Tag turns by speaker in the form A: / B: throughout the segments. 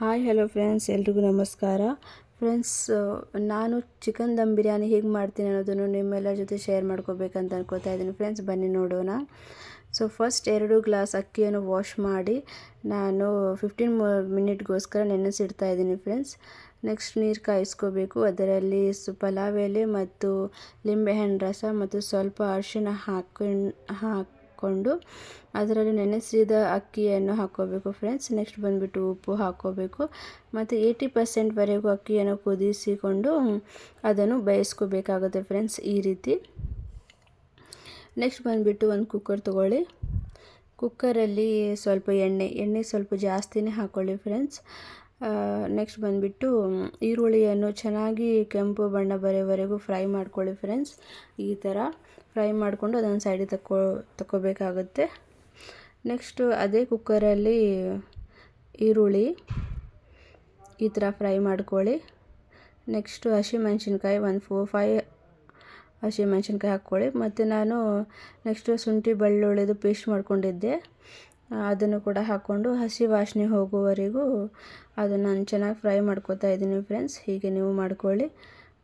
A: Hi hello friends, ಎಲ್ರಿಗೂ ನಮಸ್ಕಾರ. Friends, ನಾನು ಚಿಕನ್ ದಮ್ ಬಿರಿಯಾನಿ ಹೇಗೆ ಮಾಡ್ತೀನಿ ಅನ್ನೋದನ್ನು ನಿಮ್ಮೆಲ್ಲರ ಜೊತೆ ಶೇರ್ ಮಾಡ್ಕೋಬೇಕಂತ ಅನ್ಕೋತಾ ಇದ್ದೀನಿ. ಫ್ರೆಂಡ್ಸ್, ಬನ್ನಿ ನೋಡೋಣ. ಸೊ ಫಸ್ಟ್ 2 ಗ್ಲಾಸ್ ಅಕ್ಕಿಯನ್ನು ವಾಶ್ ಮಾಡಿ ನಾನು 15 ಮಿನಿಟ್ಗೋಸ್ಕರ ನೆನೆಸಿಡ್ತಾ ಇದ್ದೀನಿ ಫ್ರೆಂಡ್ಸ್. ನೆಕ್ಸ್ಟ್ ನೀರು ಕಾಯಿಸ್ಕೋಬೇಕು. ಅದರಲ್ಲಿ ಪಲಾವ್ ಎಲೆ ಮತ್ತು ಲಿಂಬೆಹಣ್ಣು ರಸ ಮತ್ತು ಸ್ವಲ್ಪ ಅರಿಶಿನ ಹಾಕ್ಕೊಂಡು ಅದರಲ್ಲಿ ನೆನೆಸಿದ ಅಕ್ಕಿಯನ್ನು ಹಾಕ್ಕೋಬೇಕು ಫ್ರೆಂಡ್ಸ್. ನೆಕ್ಸ್ಟ್ ಬಂದುಬಿಟ್ಟು ಉಪ್ಪು ಹಾಕ್ಕೋಬೇಕು ಮತ್ತು 80% ಅಕ್ಕಿಯನ್ನು ಕುದಿಸಿಕೊಂಡು ಅದನ್ನು ಬೇಯಿಸ್ಕೋಬೇಕಾಗುತ್ತೆ ಫ್ರೆಂಡ್ಸ್, ಈ ರೀತಿ. ನೆಕ್ಸ್ಟ್ ಬಂದುಬಿಟ್ಟು ಒಂದು ಕುಕ್ಕರ್ ತೊಗೊಳ್ಳಿ. ಕುಕ್ಕರಲ್ಲಿ ಸ್ವಲ್ಪ ಎಣ್ಣೆ ಸ್ವಲ್ಪ ಜಾಸ್ತಿನೇ ಹಾಕ್ಕೊಳ್ಳಿ ಫ್ರೆಂಡ್ಸ್. ನೆಕ್ಸ್ಟ್ ಬಂದುಬಿಟ್ಟು ಈರುಳ್ಳಿಯನ್ನು ಚೆನ್ನಾಗಿ ಕೆಂಪು ಬಣ್ಣ ಬರೋವರೆಗೂ ಫ್ರೈ ಮಾಡ್ಕೊಳ್ಳಿ ಫ್ರೆಂಡ್ಸ್. ಈ ಥರ ಫ್ರೈ ಮಾಡಿಕೊಂಡು ಅದನ್ನು ಸೈಡಿಗೆ ತಗೋಬೇಕಾಗುತ್ತೆ. ನೆಕ್ಸ್ಟು ಅದೇ ಕುಕ್ಕರಲ್ಲಿ ಈರುಳ್ಳಿ ಈ ಥರ ಫ್ರೈ ಮಾಡ್ಕೊಳ್ಳಿ. ನೆಕ್ಸ್ಟು ಹಸಿಮೆಣ್ಸಿನ್ಕಾಯಿ 5 ಹಸಿಮೆಣ್ಸಿನ್ಕಾಯಿ ಹಾಕ್ಕೊಳ್ಳಿ. ಮತ್ತು ನಾನು ನೆಕ್ಸ್ಟು ಶುಂಠಿ ಬೆಳ್ಳುಳ್ಳಿದು ಪೇಸ್ಟ್ ಮಾಡ್ಕೊಂಡಿದ್ದೆ, ಅದನ್ನು ಕೂಡ ಹಾಕ್ಕೊಂಡು ಹಸಿ ವಾಸನೆ ಹೋಗುವವರೆಗೂ ಅದನ್ನು ಚೆನ್ನಾಗಿ ಫ್ರೈ ಮಾಡ್ಕೋತಾ ಇದ್ದೀನಿ ಫ್ರೆಂಡ್ಸ್. ಹೀಗೆ ನೀವು ಮಾಡ್ಕೊಳ್ಳಿ.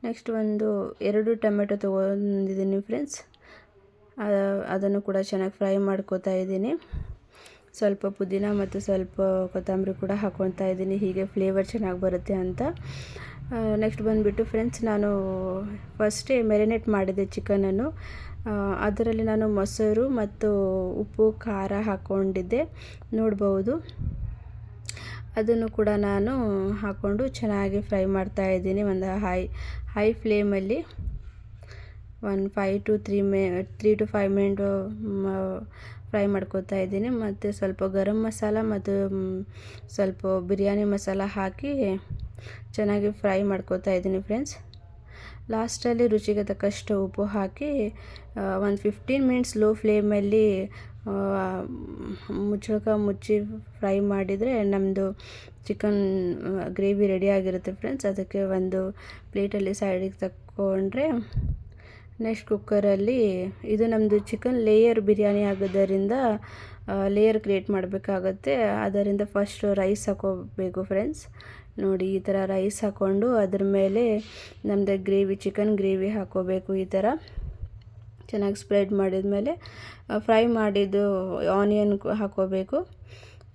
A: ನೆಕ್ಸ್ಟ್ 2 ಟೊಮೆಟೊ ತೊಗೊಂಡಿದ್ದೀನಿ ಫ್ರೆಂಡ್ಸ್. ಅದನ್ನು ಕೂಡ ಚೆನ್ನಾಗಿ ಫ್ರೈ ಮಾಡ್ಕೋತಾ ಇದ್ದೀನಿ. ಸ್ವಲ್ಪ ಪುದೀನ ಮತ್ತು ಸ್ವಲ್ಪ ಕೊತ್ತಂಬರಿ ಕೂಡ ಹಾಕ್ಕೊತಾ ಇದ್ದೀನಿ, ಹೀಗೆ ಫ್ಲೇವರ್ ಚೆನ್ನಾಗಿ ಬರುತ್ತೆ ಅಂತ. ನೆಕ್ಸ್ಟ್ ಬಂದುಬಿಟ್ಟು ಫ್ರೆಂಡ್ಸ್, ನಾನು ಫಸ್ಟೇ ಮೆರಿನೇಟ್ ಮಾಡಿದ್ದೆ ಚಿಕನನ್ನು. ಅದರಲ್ಲಿ ನಾನು ಮೊಸರು ಮತ್ತು ಉಪ್ಪು ಖಾರ ಹಾಕ್ಕೊಂಡಿದ್ದೆ, ನೋಡ್ಬೋದು. ಅದನ್ನು ಕೂಡ ನಾನು ಹಾಕ್ಕೊಂಡು ಚೆನ್ನಾಗಿ ಫ್ರೈ ಮಾಡ್ತಾ ಇದ್ದೀನಿ. ಒಂದು ಹೈ ಫ್ಲೇಮಲ್ಲಿ 3 to 5 ಮಿನಿಟ್ ಫ್ರೈ ಮಾಡ್ಕೋತಾ ಇದ್ದೀನಿ. ಮತ್ತು ಸ್ವಲ್ಪ ಗರಂ ಮಸಾಲ ಮತ್ತು ಸ್ವಲ್ಪ ಬಿರಿಯಾನಿ ಮಸಾಲ ಹಾಕಿ ಚೆನ್ನಾಗಿ ಫ್ರೈ ಮಾಡ್ಕೋತಾ ಇದ್ದೀನಿ ಫ್ರೆಂಡ್ಸ್. ಲಾಸ್ಟಲ್ಲಿ ರುಚಿಗೆ ತಕ್ಕಷ್ಟು ಉಪ್ಪು ಹಾಕಿ 15 ಮಿನಿಟ್ಸ್ ಲೋ ಫ್ಲೇಮಲ್ಲಿ ಮುಚ್ಚಿ ಫ್ರೈ ಮಾಡಿದರೆ ನಮ್ಮದು ಚಿಕನ್ ಗ್ರೇವಿ ರೆಡಿಯಾಗಿರುತ್ತೆ ಫ್ರೆಂಡ್ಸ್. ಅದಕ್ಕೆ ಒಂದು ಪ್ಲೇಟಲ್ಲಿ ಸೈಡಿಗೆ ತಕ್ಕೊಂಡ್ರೆ ನೆಕ್ಸ್ಟ್ ಕುಕ್ಕರಲ್ಲಿ ಇದು ನಮ್ಮದು ಚಿಕನ್ ಲೇಯರ್ ಬಿರಿಯಾನಿ ಆಗೋದರಿಂದ ಲೇಯರ್ ಕ್ರಿಯೇಟ್ ಮಾಡಬೇಕಾಗತ್ತೆ. ಅದರಿಂದ ಫಸ್ಟ್ ರೈಸ್ ಹಾಕೋಬೇಕು ಫ್ರೆಂಡ್ಸ್. ನೋಡಿ, ಈ ಥರ ರೈಸ್ ಹಾಕ್ಕೊಂಡು ಅದ್ರ ಮೇಲೆ ನಮ್ಮದು ಚಿಕನ್ ಗ್ರೇವಿ ಹಾಕ್ಕೋಬೇಕು. ಈ ಥರ ಚೆನ್ನಾಗಿ ಸ್ಪ್ರೆಡ್ ಮಾಡಿದ ಮೇಲೆ ಫ್ರೈ ಮಾಡಿದ್ದು ಆನಿಯನ್ ಹಾಕ್ಕೋಬೇಕು.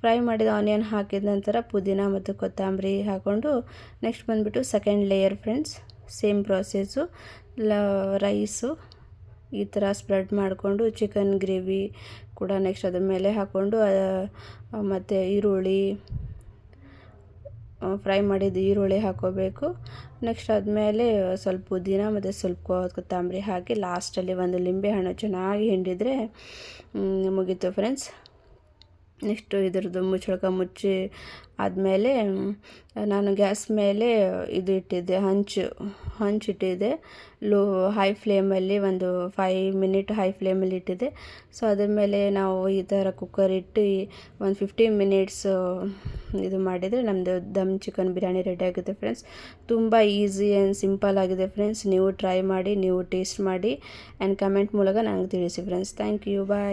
A: ಫ್ರೈ ಮಾಡಿದ ಆನಿಯನ್ ಹಾಕಿದ ನಂತರ ಪುದೀನ ಮತ್ತು ಕೊತ್ತಂಬರಿ ಹಾಕ್ಕೊಂಡು ನೆಕ್ಸ್ಟ್ ಬಂದುಬಿಟ್ಟು second layer friends. Same process. Rice ಈ ಥರ ಸ್ಪ್ರೆಡ್ ಮಾಡಿಕೊಂಡು ಚಿಕನ್ ಗ್ರೇವಿ ಕೂಡ ನೆಕ್ಸ್ಟ್ ಅದ್ರ ಮೇಲೆ ಹಾಕ್ಕೊಂಡು ಮತ್ತು ಫ್ರೈ ಮಾಡಿದ ಈರುಳ್ಳಿ ಹಾಕ್ಕೋಬೇಕು. ನೆಕ್ಸ್ಟ್ ಆದಮೇಲೆ ಸ್ವಲ್ಪ ಪುದೀನ ಮತ್ತು ಸ್ವಲ್ಪ ಕೊತ್ತಂಬರಿ ಹಾಕಿ ಲಾಸ್ಟಲ್ಲಿ ಒಂದು ಲಿಂಬೆಹಣ್ಣು ಚೆನ್ನಾಗಿ ಹಿಂಡಿದರೆ ಮುಗೀತು ಫ್ರೆಂಡ್ಸ್. ನೆಕ್ಸ್ಟು ಇದ್ರದ್ದು ಮುಚ್ಚಿ ಆದಮೇಲೆ ನಾನು ಗ್ಯಾಸ್ ಮೇಲೆ ಇದು ಇಟ್ಟಿದ್ದೆ, ಹಂಚಿಟ್ಟಿದ್ದೆ ಹೈ ಫ್ಲೇಮಲ್ಲಿ 5 ಮಿನಿಟ್ ಹೈ ಫ್ಲೇಮಲ್ಲಿ ಇಟ್ಟಿದ್ದೆ. ಸೊ ಅದ್ರ ಮೇಲೆ ನಾವು ಈ ಥರ ಕುಕ್ಕರ್ ಇಟ್ಟು 15 ಮಿನಿಟ್ಸ್ ಇದು ಮಾಡಿದರೆ ನಮ್ಮದು ದಮ್ ಚಿಕನ್ ಬಿರಿಯಾನಿ ರೆಡಿ ಆಗುತ್ತೆ ಫ್ರೆಂಡ್ಸ್. ತುಂಬ ಈಸಿ ಆ್ಯಂಡ್ ಸಿಂಪಲ್ ಆಗಿದೆ ಫ್ರೆಂಡ್ಸ್. ನೀವು ಟ್ರೈ ಮಾಡಿ, ನೀವು ಟೇಸ್ಟ್ ಮಾಡಿ ಆ್ಯಂಡ್ ಕಮೆಂಟ್ ಮೂಲಕ ನನಗೆ ತಿಳಿಸಿ ಫ್ರೆಂಡ್ಸ್. Thank you, bye.